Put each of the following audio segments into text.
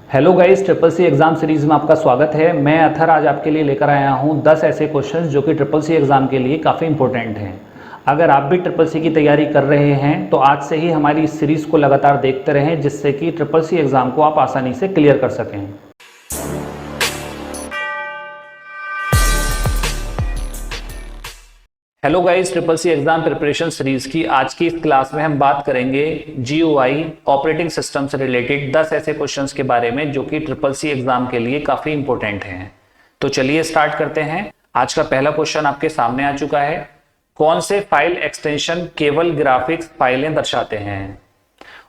Hello guys, triple C exam series में आपका स्वागत है। मैं अथर आज आपके लिए लेकर आया हूं 10 ऐसे क्वेश्चंस जो कि ट्रिपल सी एग्जाम के लिए काफ़ी इंपॉर्टेंट हैं। अगर आप भी ट्रिपल सी की तैयारी कर रहे हैं तो आज से ही हमारी इस सीरीज को लगातार देखते रहें, जिससे कि ट्रिपल सी एग्जाम को आप आसानी से क्लियर कर सकें। Hello guys, triple C exam preparation series की आज की इस क्लास में हम बात करेंगे जीयूआई ऑपरेटिंग सिस्टम से रिलेटेड 10 ऐसे क्वेश्चंस के बारे में जो कि ट्रिपल सी एग्जाम के लिए काफी इंपॉर्टेंट हैं। तो चलिए स्टार्ट करते हैं। आज का पहला क्वेश्चन आपके सामने आ चुका है। कौन से फाइल एक्सटेंशन केवल ग्राफिक्स फाइलें दर्शाते हैं?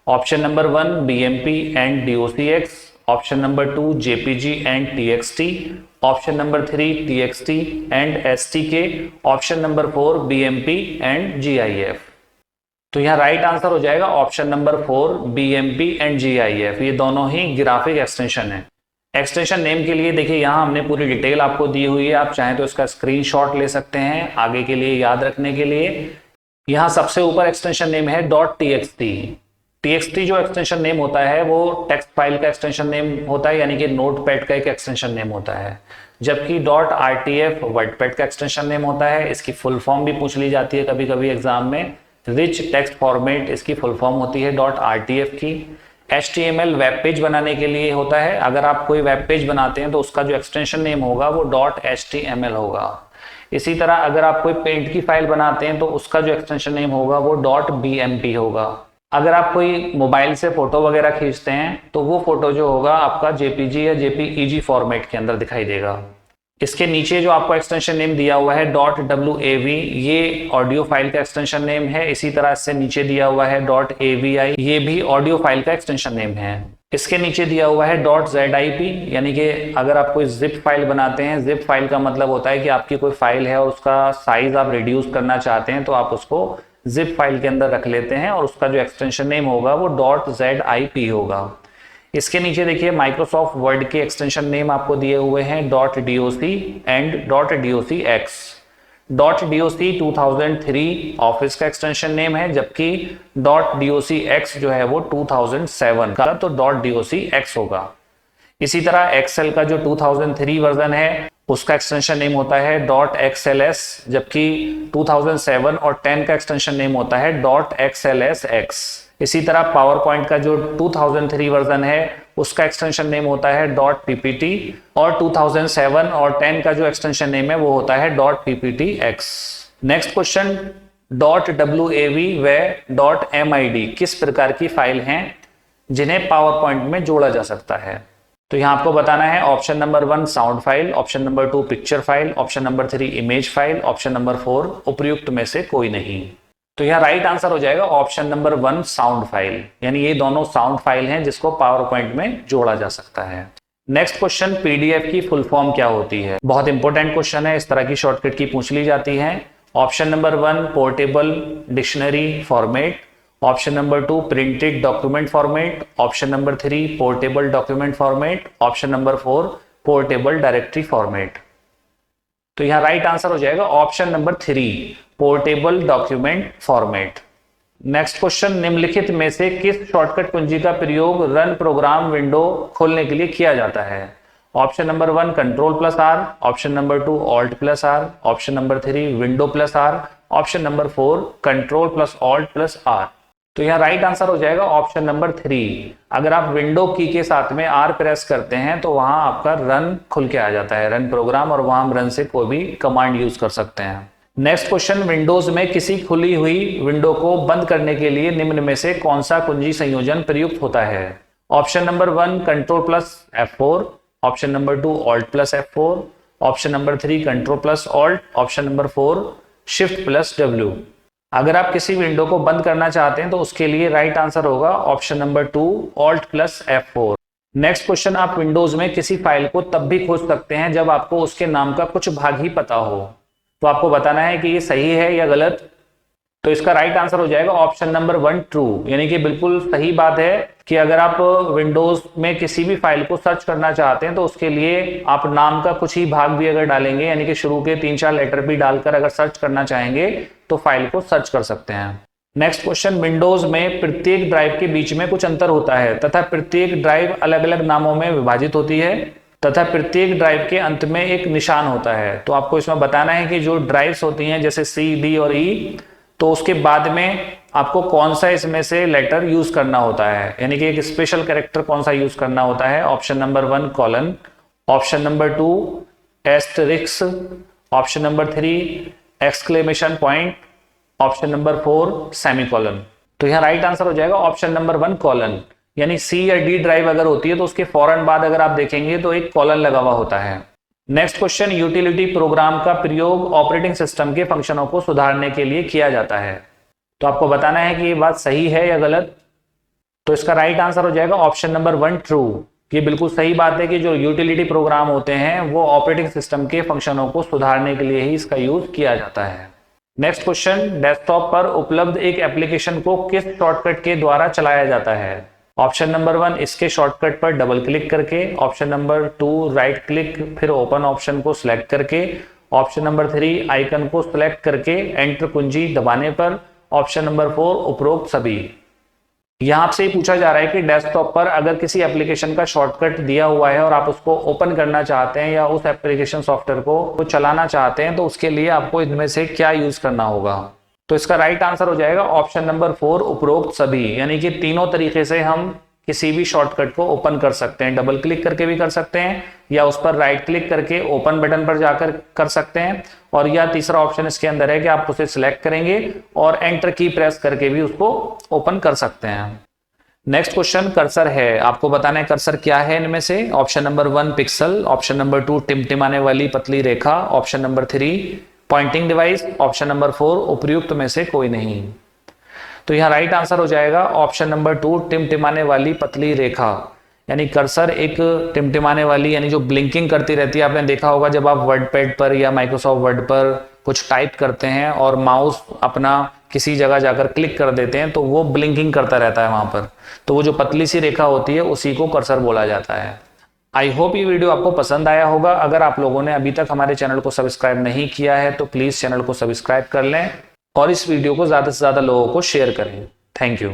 Option number 1 BMP and DOCX, option number 2 JPG and TXT, option number 3 txt and stk, option number 4 bmp and gif। तो यहाँ राइट आंसर हो जाएगा option number 4 bmp and gif। ये दोनों ही ग्राफिक एक्सटेंशन है। एक्सटेंशन नेम के लिए देखिए यहाँ हमने पूरी डिटेल आपको दी हुई है, आप चाहें तो इसका स्क्रीनशॉट ले सकते हैं आगे के लिए याद रखने के लिए। यहाँ सबसे ऊपर एक्सटेंशन नेम है .txt। txt जो एक्सटेंशन नेम होता है वो टेक्स्ट फाइल का एक्सटेंशन नेम होता है, यानी कि नोटपैड का एक एक्सटेंशन नेम होता है, जबकि .rtf वर्डपैड का एक्सटेंशन नेम होता है। इसकी फुल फॉर्म भी पूछ ली जाती है कभी कभी एग्जाम में। रिच टेक्स्ट फॉर्मेट इसकी फुल फॉर्म होती है .rtf की। html वेब पेज बनाने के लिए होता है। अगर आप कोई वेब पेज बनाते हैं तो उसका जो एक्सटेंशन नेम होगा वो .html होगा। इसी तरह अगर आप कोई पेंट की फाइल बनाते हैं तो उसका जो एक्सटेंशन नेम होगा वो .bmp होगा। अगर आप कोई मोबाइल से फोटो वगैरह खींचते हैं तो वो फोटो जो होगा आपका जेपीजी या जेपीईजी फॉर्मेट के अंदर दिखाई देगा। इसके नीचे जो आपको एक्सटेंशन नेम दिया हुआ है .wav, ये ऑडियो फाइल का एक्सटेंशन नेम है। इसी तरह इससे नीचे दिया हुआ है .avi, ये भी ऑडियो फाइल का एक्सटेंशन नेम है। इसके नीचे दिया हुआ है .zip, यानी कि अगर आप कोई जिप फाइल बनाते हैं, जिप फाइल का मतलब होता है कि आपकी कोई फाइल है और उसका साइज आप रिड्यूस करना चाहते हैं तो आप उसको जिप फाइल के अंदर रख लेते हैं और उसका जो एक्सटेंशन नेम होगा वो .zip होगा। इसके नीचे देखिए माइक्रोसॉफ्ट वर्ड के एक्सटेंशन नेम आपको दिए हुए हैं .doc and .docx। .doc 2003 office का एक्सटेंशन नेम है, जबकि .docx जो है वो 2007 का, तो .docx होगा। इसी तरह एक्सेल का जो 2003 वर्जन है उसका एक्सटेंशन नेम होता है .xls, जबकि 2007 और 10 का एक्सटेंशन नेम होता है .xlsx। इसी तरह पावर पॉइंट का जो 2003 वर्जन है उसका एक्सटेंशन नेम होता है .ppt, और 2007 और 10 का जो एक्सटेंशन नेम है वो होता है .pptx। नेक्स्ट क्वेश्चन, .wav व .mid किस प्रकार की फाइल हैं जिन्हें पावर पॉइंट में जोड़ा जा सकता है? तो यहाँ आपको बताना है option number 1 sound file, option number 2 picture file, option number 3 image file, option number 4 उपयुक्त में से कोई नहीं। तो यहाँ राइट आंसर हो जाएगा ऑप्शन नंबर 1 साउंड फाइल, यानी ये दोनों साउंड फाइल हैं जिसको पावर पॉइंट में जोड़ा जा सकता है। नेक्स्ट क्वेश्चन, पीडीएफ की फुल फॉर्म क्या होती है? बहुत इंपॉर्टेंट क्वेश्चन है, इस तरह की शॉर्टकट की पूछ ली जाती है। Option number 1 portable dictionary format, option number 2 printed document format, option number 3 portable document format, option number 4 portable directory format. तो यहाँ राइट आंसर हो जाएगा option number 3 portable document format. Next question, निम्नलिखित में से किस शॉर्टकट कुंजी का प्रयोग रन प्रोग्राम विंडो खोलने के लिए किया जाता है? Option number 1 Ctrl+R, option number 2 Alt+R, option number 3 Window+R, option number 4 Ctrl+Alt+R। तो यहाँ राइट आंसर हो जाएगा ऑप्शन नंबर 3। अगर आप विंडो की के साथ में R प्रेस करते हैं तो वहां आपका रन खुल के आ जाता है, रन प्रोग्राम, और वहां हम रन से कोई भी कमांड यूज कर सकते हैं। नेक्स्ट क्वेश्चन, विंडोज में किसी खुली हुई विंडो को बंद करने के लिए निम्न में से कौन सा कुंजी संयोजन प्रयुक्त होता है? Option number 1 Ctrl+F4, option number 2 Alt+F4, option number 3 Ctrl+Alt, option number 4 Shift+W। अगर आप किसी विंडो को बंद करना चाहते हैं तो उसके लिए राइट आंसर होगा option number 2 Alt+F4। Next question, आप विंडोज में किसी फाइल को तब भी खोज सकते हैं जब आपको उसके नाम का कुछ भाग ही पता हो। तो आपको बताना है कि ये सही है या गलत। तो इसका राइट आंसर हो जाएगा ऑप्शन नंबर 1 ट्रू, यानी कि बिल्कुल सही बात है कि अगर आप विंडोज में किसी भी फाइल को सर्च करना चाहते हैं तो उसके लिए आप नाम का कुछ ही भाग भी अगर डालेंगे, यानी कि शुरू के 3-4 लेटर भी डालकर अगर सर्च करना चाहेंगे तो फाइल को सर्च कर सकते हैं। नेक्स्ट क्वेश्चन, विंडोज में प्रत्येक ड्राइव के बीच में कुछ अंतर होता है तथा प्रत्येक ड्राइव अलग अलग नामों में विभाजित होती है तथा प्रत्येक ड्राइव के अंत में एक निशान होता है। तो आपको इसमें बताना है कि जो ड्राइव्स होती हैं जैसे सी, डी और ई, तो उसके बाद में आपको कौन सा इसमें से लेटर यूज करना होता है, यानी कि एक स्पेशल कैरेक्टर कौन सा यूज करना होता है। Option number 1 colon, option number 2 asterisk, option number 3 exclamation point, option number 4 semicolon. तो यहाँ राइट आंसर हो जाएगा ऑप्शन नंबर 1 कॉलन, यानी सी या डी ड्राइव अगर होती है तो उसके फौरन बाद अगर आप देखेंगे तो एक कॉलन लगा हुआ होता है। नेक्स्ट क्वेश्चन, यूटिलिटी प्रोग्राम का प्रयोग ऑपरेटिंग सिस्टम के फंक्शनों को सुधारने के लिए किया जाता है। तो आपको बताना है कि ये बात सही है या गलत। तो इसका राइट आंसर हो जाएगा ऑप्शन नंबर 1 ट्रू। ये बिल्कुल सही बात है कि जो यूटिलिटी प्रोग्राम होते हैं वो ऑपरेटिंग सिस्टम के फंक्शनों को सुधारने के लिए ही इसका यूज किया जाता है। नेक्स्ट क्वेश्चन, डेस्कटॉप पर उपलब्ध एक एप्लीकेशन को किस शॉर्टकट के द्वारा चलाया जाता है। ऑप्शन नंबर 1 इसके शॉर्टकट पर डबल क्लिक करके, ऑप्शन नंबर 2 राइट क्लिक फिर ओपन ऑप्शन को सिलेक्ट करके, ऑप्शन नंबर 3 आइकन को सिलेक्ट करके एंटर कुंजी दबाने पर, ऑप्शन नंबर 4 उपरोक्त सभी। यहाँ आपसे ही पूछा जा रहा है कि डेस्कटॉप पर अगर किसी एप्लीकेशन का शॉर्टकट दिया हुआ है और आप उसको ओपन करना चाहते हैं या उस एप्लीकेशन सॉफ्टवेयर को चलाना चाहते हैं तो उसके लिए आपको इनमें से क्या यूज करना होगा। तो इसका राइट आंसर हो जाएगा ऑप्शन नंबर 4 उपरोक्त सभी, यानी कि तीनों तरीके से हम किसी भी शॉर्टकट को ओपन कर सकते हैं। डबल क्लिक करके भी कर सकते हैं या उस पर राइट क्लिक करके ओपन बटन पर जाकर कर सकते हैं, और या तीसरा ऑप्शन इसके अंदर है कि आप उसे सिलेक्ट करेंगे और एंटर की प्रेस करके भी उसको ओपन कर सकते हैं। नेक्स्ट क्वेश्चन, कर्सर है, आपको बताना है कर्सर क्या है इनमें से। Option number 1 pixel, option number 2 टिमटिमाने वाली पतली रेखा, option number 3 pointing device, option number 4 उपयुक्त में से कोई नहीं। तो यहाँ राइट आंसर हो जाएगा ऑप्शन नंबर 2 टिमटिमाने वाली पतली रेखा, यानी कर्सर एक टिमटिमाने वाली यानी जो ब्लिंकिंग करती रहती है। आपने देखा होगा जब आप वर्ड पैड पर या माइक्रोसॉफ्ट वर्ड पर कुछ टाइप करते हैं और माउस अपना किसी जगह जाकर क्लिक कर देते हैं तो वो ब्लिंकिंग करता रहता है वहां पर, तो वो जो पतली सी रेखा होती है उसी को कर्सर बोला जाता है। आई होप ये वीडियो आपको पसंद आया होगा। अगर आप लोगों ने अभी तक हमारे चैनल को सब्सक्राइब नहीं किया है तो प्लीज चैनल को सब्सक्राइब कर लें और इस वीडियो को ज्यादा से ज्यादा लोगों को शेयर करें। Thank you.